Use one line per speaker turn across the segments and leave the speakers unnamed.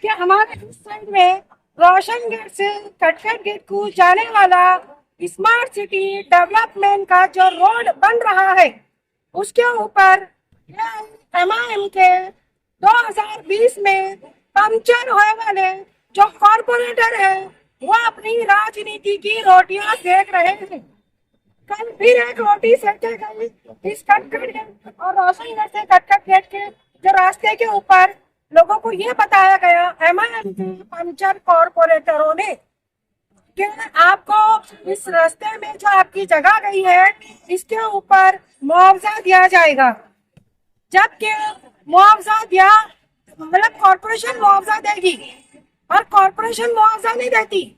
कि हमारे इस साइड में रोशन गेट से कटकट गेट को जाने वाला स्मार्ट सिटी डेवलपमेंट का जो रोड बन रहा है उसके ऊपर एमआईएम के 2020 में पंक्चर होने वाले जो कॉरपोरेटर है वो अपनी राजनीति की रोटियां सेक रहे हैं। कल फिर एक रोटी सेके गई इस कटकट गेट और रोशन गेट से कटकट गेट के जो रास्ते के ऊपर लोगों को ये बताया गया एमआईएम के पंचर कॉरपोरेटरों ने कि आपको इस रास्ते में जो आपकी जगह गई है इसके ऊपर मुआवजा दिया जाएगा, जबकि मुआवजा दिया मतलब कॉरपोरेशन मुआवजा देगी और कॉरपोरेशन मुआवजा नहीं देती,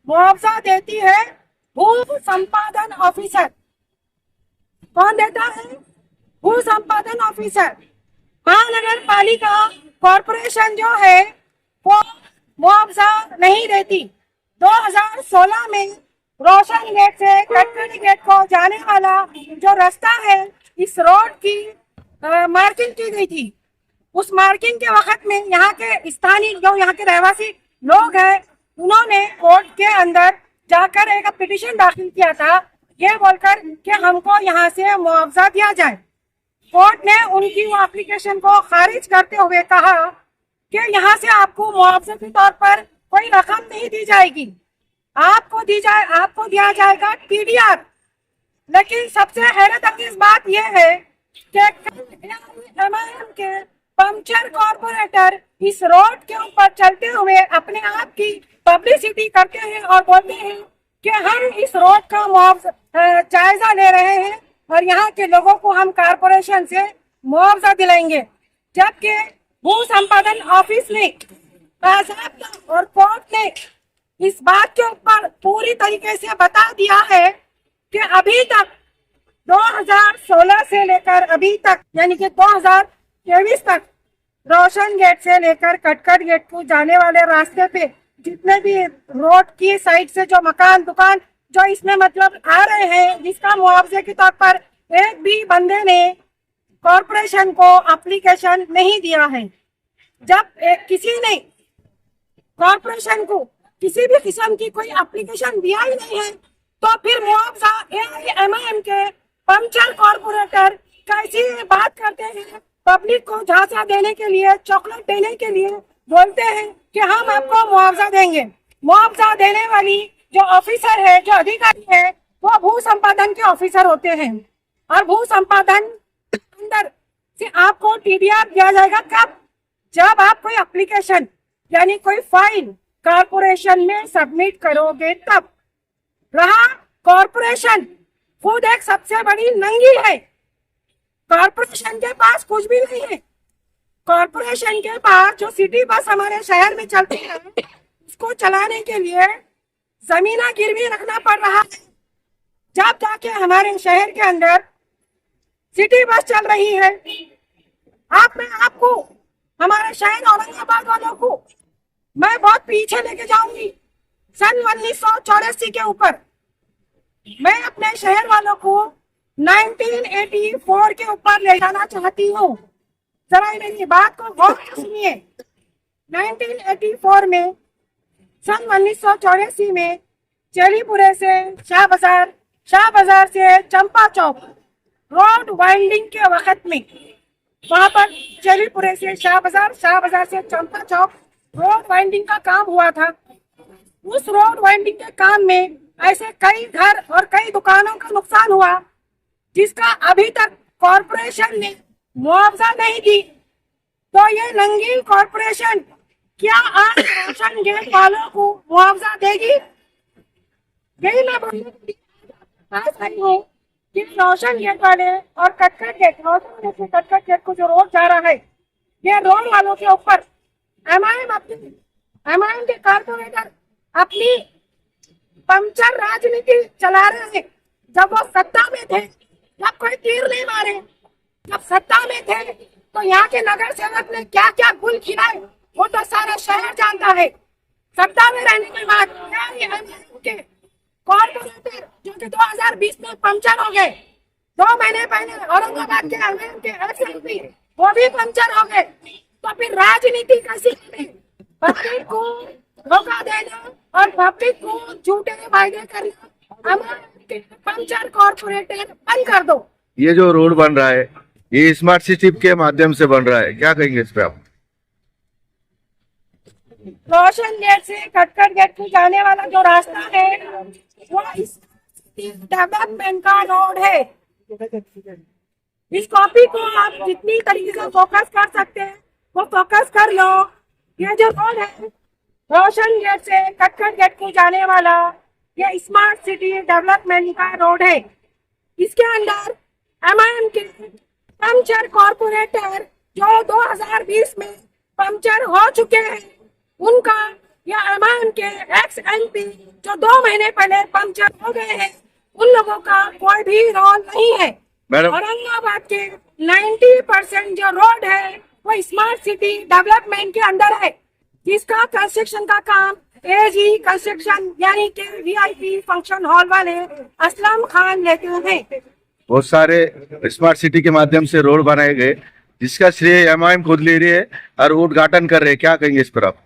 मुआवजा देती है भू संपादन ऑफिसर। कौन देता है? भू संपादन ऑफिसर। महानगर पालिका कॉरपोरेशन जो है वो मुआवजा नहीं देती। 2016 में रोशन गेट से कटकट गेट को जाने वाला जो रास्ता है इस रोड की मार्किंग की गई थी। उस मार्किंग के वक्त में यहाँ के स्थानीय जो यहाँ के रहवासी लोग हैं उन्होंने कोर्ट के अंदर जाकर एक पिटीशन दाखिल किया था ये बोलकर कि हमको यहाँ से मुआवजा दिया जाए। कोर्ट ने उनकी वो एप्लीकेशन को खारिज करते हुए कहा कि यहाँ से आपको मुआवजे के तौर पर कोई रकम नहीं दी जाएगी, आपको दिया जाएगा टीडीआर। लेकिन सबसे हैरत अंगेज बात यह है कि एमआईएम के पंक्चर कॉरपोरेटर इस रोड के ऊपर चलते हुए अपने आप की पब्लिसिटी करते हैं और बोलते हैं कि हम इस रोड का मुआवजा जायजा ले रहे हैं और यहाँ के लोगों को हम कारपोरेशन से मुआवजा दिलाएंगे, जबकि भू संपादन ऑफिस ने और कोर्ट ने इस बात के ऊपर पूरी तरीके से बता दिया है कि अभी तक 2016 से लेकर अभी तक यानी कि 2023 तक रोशन गेट से लेकर कटकट गेट को जाने वाले रास्ते पे जितने भी रोड की साइड से जो मकान दुकान जो इसमें मतलब आ रहे हैं जिसका मुआवजे के तौर पर एक भी बंदे ने कॉरपोरेशन को एप्लीकेशन नहीं दिया है। जब किसी ने कॉरपोरेशन को किसी भी किस्म की कोई एप्लीकेशन दिया ही नहीं है तो फिर मुआवजा एमआईएम के पंक्चर कॉरपोरेटर कैसी बात करते हैं, पब्लिक को झांसा देने के लिए चॉकलेट देने के लिए बोलते हैं कि हम आपको मुआवजा देंगे। मुआवजा देने वाली जो ऑफिसर है जो अधिकारी है वो भू संपादन के ऑफिसर होते हैं और भू संपादन अंदर से आपको टीडीआर दिया जाएगा कब? जब आप कोई एप्लीकेशन यानी कोई फाइल कॉरपोरेशन में सबमिट करोगे तब। रहा कॉरपोरेशन खुद एक सबसे बड़ी नंगी है, कॉरपोरेशन के पास कुछ भी नहीं है। कॉरपोरेशन के पास जो सिटी बस हमारे शहर में चलती है उसको चलाने के लिए जमीना गिरवी रखना पड़ रहा है, जब जाके हमारे शहर के अंदर सिटी बस चल रही है। मैं आपको हमारे शहर औरंगाबाद वालों को मैं बहुत पीछे लेके जाऊंगी। सन 1984 के ऊपर मैं अपने शहर वालों को 1984 के ऊपर ले जाना चाहती हूँ। जरा मेरी बात को गौर से सुनिए। 1984 में सन 1984 में चेलीपुरे से शाह बाजार से चंपा चौक रोड वाइंडिंग के वक्त में वहां पर चेलीपुरे से शाह बाजार से चंपा चौक रोड वाइंडिंग का काम हुआ था। उस रोड वाइंडिंग के काम में ऐसे कई घर और कई दुकानों का नुकसान हुआ जिसका अभी तक कॉरपोरेशन ने मुआवजा नहीं दी। तो ये नंगी कॉरपोरेशन क्या आज रोशन गेट वालों को मुआवजा देगी? यही मैं बोल हूँ कि रोशन गेट वाले और कटकट गेट रोशन गेट से कटकट गेट को जो रोड जा रहा है ये रोड वालों के ऊपर एमआईएम के कॉरपोरेटर अपनी पंक्चर राजनीति चला रहे हैं। जब वो सत्ता में थे जब कोई तीर नहीं मारे, जब सत्ता में थे तो यहाँ के नगर सेवक ने क्या क्या गुल खिलाए वो तो सारा शहर जानता है। सत्ता में रहने के बाद के कॉर्पोरेटर जो कि 2020 में पंक्चर हो गए, 2 महीने पहले औरंगाबाद के एमएलए के वो भी पंक्चर हो गए। तो फिर राजनीति कैसी करें? पब्लिक को धोखा देना और पब्लिक को झूठे वायदे करना, हमारे पंचर कॉर्पोरेटर बंद कर दो।
ये जो रोड बन रहा है ये स्मार्ट सिटी के माध्यम से बन रहा है, क्या कहेंगे इस पे आप?
रोशन गेट से कटकट गेट को जाने वाला जो रास्ता है वो इस डेवलपमेंट का रोड है। इस कॉपी को आप जितनी तरीके से फोकस कर सकते हैं वो फोकस कर लो। ये जो रोड है रोशन गेट से कटकट गेट को जाने वाला ये स्मार्ट सिटी डेवलपमेंट का रोड है। इसके अंदर MIM के पंचर कॉर्पोरेटर जो 2020 में पंचर हो चुके हैं उनका या MIM के एक्स MP जो 2 महीने पहले पंचर हो गए हैं उन लोगों का कोई भी रोल नहीं है।
मैडम
औरंगाबाद के 90% जो रोड है वो स्मार्ट सिटी डेवलपमेंट के अंदर है, जिसका कंस्ट्रक्शन का काम AG कंस्ट्रक्शन यानी कि VIP फंक्शन हॉल वाले असलम खान लेते हैं।
बहुत सारे स्मार्ट सिटी के माध्यम से रोड बनाए गए जिसका श्रेय MIM खुद ले रही है और उद्घाटन कर रहे हैं, क्या कहेंगे इस पर आप?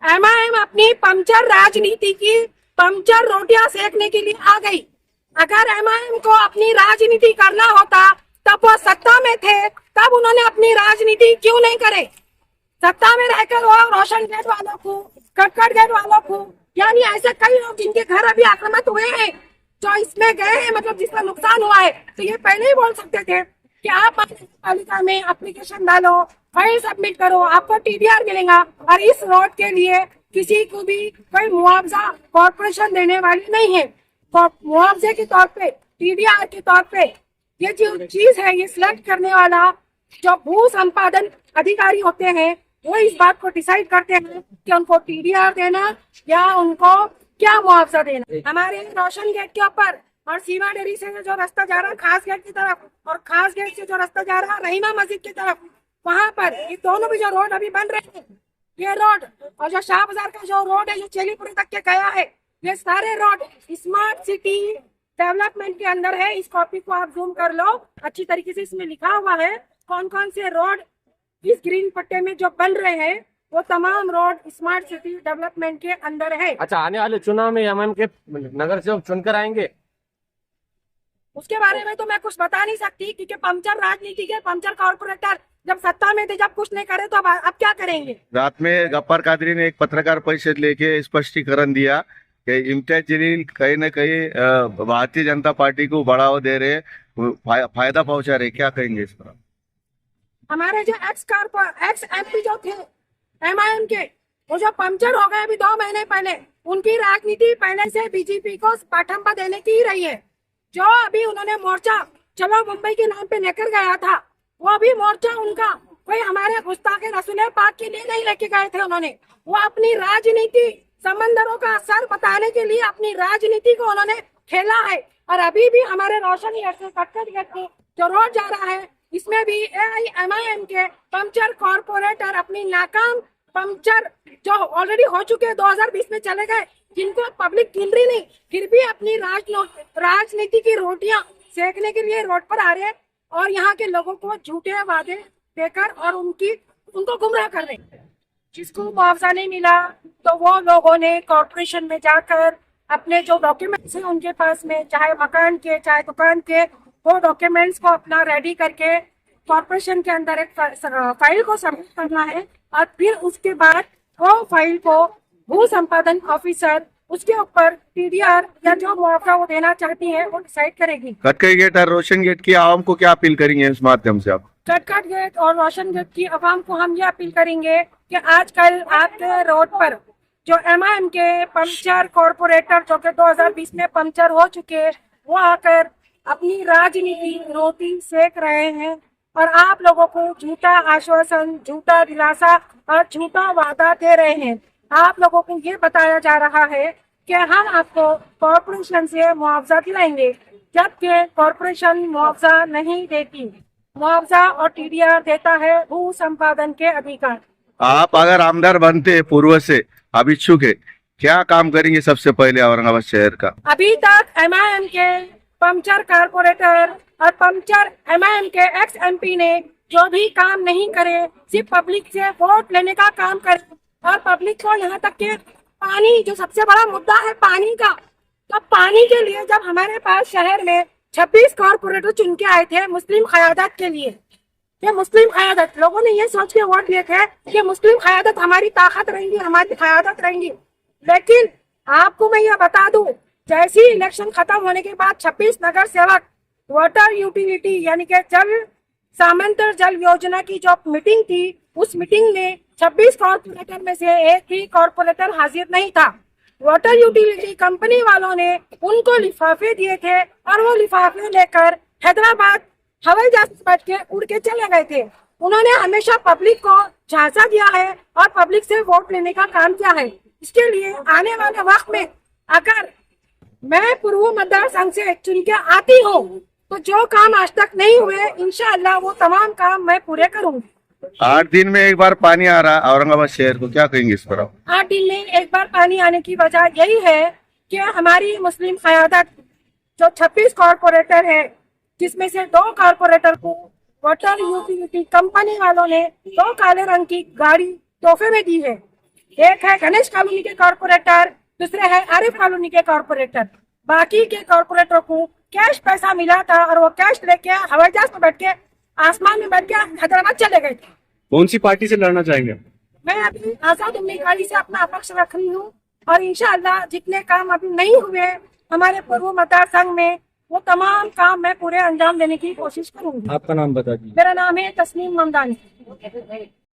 MIM अपनी पंचर राजनीति की पंचर रोटियां सेकने के लिए आ गई। अगर MIM को अपनी राजनीति करना होता तब वो सत्ता में थे, तब उन्होंने अपनी राजनीति क्यों नहीं करे? सत्ता में रहकर वो रोशन गेट वालों को, कटकट गेट वालों को, यानी ऐसे कई लोग जिनके घर अभी आक्रामक हुए हैं जो इसमें गए हैं, मतलब जिसका नुकसान हुआ है, तो ये पहले ही बोल सकते थे कि आप पालिका में एप्लीकेशन डालो, फाइल सबमिट करो, आपको TDR मिलेगा। और इस रोड के लिए किसी को भी कोई मुआवजा कॉर्पोरेशन देने वाली नहीं है। मुआवजे के तौर पे, TDR के तौर पे ये जो चीज है ये सिलेक्ट करने वाला जो भू संपादन अधिकारी होते हैं वो इस बात को डिसाइड करते हैं कि उनको TDR देना या उनको क्या मुआवजा देना। हमारे रोशन गेट के ऊपर और सीमा डेरी से जो रास्ता जा रहा है खास गेट की तरफ और खास गेट से जो रास्ता जा रहा है रहीमा मस्जिद की तरफ, वहाँ पर ये दोनों भी जो रोड अभी बन रहे हैं ये रोड और जो शाह बाजार का जो रोड है जो चेलीपुरी तक के गया है, ये सारे रोड स्मार्ट सिटी डेवलपमेंट के अंदर है। इस कॉपी को आप जूम कर लो, अच्छी तरीके से इसमें लिखा हुआ है कौन कौन से रोड इस ग्रीन पट्टे में जो बन रहे हैं वो तमाम रोड स्मार्ट सिटी डेवलपमेंट के अंदर है।
अच्छा, आने वाले चुनाव में MIM के नगर सेवक चुनकर आएंगे?
उसके बारे में तो मैं कुछ बता नहीं सकती क्योंकि पंचर राजनीति के पंचर कॉर्पोरेटर जब सत्ता में थे, जब कुछ नहीं करे तो अब क्या करेंगे? रात
में गफ्फार कादरी ने एक पत्रकार परिषद लेके स्पष्टीकरण दिया कि इम्तियाज जलील कहीं न कहीं भारतीय जनता पार्टी को बढ़ावा दे रहे, फायदा पहुंचा रहे, क्या कहेंगे इस पर?
हमारे जो एक्स MP जो थे MIM के वो जो पंचर हो गए अभी 2 महीने पहले, उनकी राजनीति पहले से बीजेपी को पाठंबा देने की ही रही है। जो अभी उन्होंने मोर्चा चलो मुंबई के नाम पे लेकर गया था, वो भी मोर्चा उनका कोई हमारे गुस्ताखे रसूल पाक के लिए नहीं लेके गए थे। उन्होंने वो अपनी राजनीति समंदरों का असर बताने के लिए अपनी राजनीति को उन्होंने खेला है। और अभी भी हमारे रोशन गेट से कटकट गेट को जो रोड जा रहा है इसमें भी MIM के पंचर कॉर्पोरेटर अपनी नाकाम पंचर जो ऑलरेडी हो चुके 2020 में चले गए, जिनको पब्लिक गिन रही नहीं, फिर भी अपनी राजनीति की रोटियां सेकने के लिए रोड पर आ रहे हैं और यहाँ के लोगों को झूठे वादे देकर और उनको गुमराह कर रहे हैं। जिसको मुआवजा नहीं मिला तो वो लोगों ने कॉर्पोरेशन में जाकर अपने जो डॉक्यूमेंट्स हैं उनके पास में, चाहे मकान के चाहे दुकान के, वो डॉक्यूमेंट्स को अपना रेडी करके कॉर्पोरेशन के अंदर एक फाइल को सबमिट करना है और फिर उसके बाद वो फाइल को भू संपादन ऑफिसर उसके ऊपर TDR या जो मुआवजा वो देना चाहती है वो डिसाइड करेगी।
कटकट गेट और रोशन गेट की आवाम को क्या अपील करेंगे इस माध्यम से आप?
कटकट गेट और रोशन गेट की आवाम को हम ये अपील करेंगे कि आजकल आपके रोड पर जो MIM के पंचर कॉर्पोरेटर जो कि 2020 में पंचर हो चुके, वो आकर अपनी राजनीति रोटी सेक रहे हैं और आप लोगों को झूठा आश्वासन, झूठा दिलासा और झूठा वादा दे रहे हैं। आप लोगों को ये बताया जा रहा है कि हम आपको कॉर्पोरेशन से मुआवजा दिलाएंगे, जबकि कॉर्पोरेशन मुआवजा नहीं देती। मुआवजा और TDR देता है भू संपादन के अधिकार।
आप अगर आमदार बनते पूर्व से अब इच्छुक है, क्या काम करेंगे सबसे पहले औरंगाबाद शहर का?
अभी तक MIM के पंचर कॉर्पोरेटर और पंचर MIM के एक्स MP ने जो भी काम नहीं करे, सिर्फ पब्लिक से वोट लेने का काम करे और पब्लिक को यहाँ तक के पानी, जो सबसे बड़ा मुद्दा है पानी का, तो पानी के लिए जब हमारे पास शहर में 26 कॉर्पोरेटर चुन के आए थे मुस्लिम क़यादत के लिए, ये मुस्लिम क़यादत, लोगों ने ये सोच के वोट दिए थे कि मुस्लिम क़यादत हमारी ताकत रहेंगी, हमारी क़यादत रहेंगी। लेकिन आपको मैं ये बता दूं, जैसे ही इलेक्शन खत्म होने के बाद 26 नगर सेवक वाटर यूटिलिटी यानी कि जल सामांतर जल योजना की जो मीटिंग थी, उस मीटिंग में 26 कॉर्पोरेटर में से एक भी कॉर्पोरेटर हाजिर नहीं था। वाटर यूटिलिटी कंपनी वालों ने उनको लिफाफे दिए थे और वो लिफाफे लेकर हैदराबाद हवाई जहाज में बैठ के उड़ के चले गए थे। उन्होंने हमेशा पब्लिक को झांसा दिया है और पब्लिक से वोट लेने का काम किया है। इसके लिए आने वाले वक्त में अगर मैं पूर्व मतदार संघ से चुन के आती हूँ तो जो काम आज तक नहीं हुए, इंशाअल्लाह वो तमाम काम मैं पूरे करूंगी।
8 दिन में एक बार पानी आ रहा है औरंगाबाद शहर को, क्या कहेंगे इस पर आप?
8 दिन में एक बार पानी आने की वजह यही है कि हमारी मुस्लिम क़यादत जो 26 कॉर्पोरेटर है, जिसमें से 2 कॉर्पोरेटर को वाटर यूटिलिटी कंपनी वालों ने 2 काले रंग की गाड़ी तोहफे में दी है। एक है गणेश कॉलोनी के कॉर्पोरेटर, दूसरे है आरिफ कॉलोनी के कॉर्पोरेटर। बाकी के कॉर्पोरेटर को कैश पैसा मिला था और वो कैश लेके हवाई जहाज में बैठ के आसमान में बैठ के हैदराबाद चले गए थे।
कौन सी पार्टी से लड़ना चाहेंगे?
मैं अभी आजाद उम्मीदवारी से अपना पक्ष रख रही हूँ और इंशाअल्लाह जितने काम अभी नहीं हुए हमारे पूर्व मतदार संघ में, वो तमाम काम मैं पूरे अंजाम देने की कोशिश करूंगी।
आपका नाम बता दीजिए।
मेरा नाम है तस्नीम ममदानी।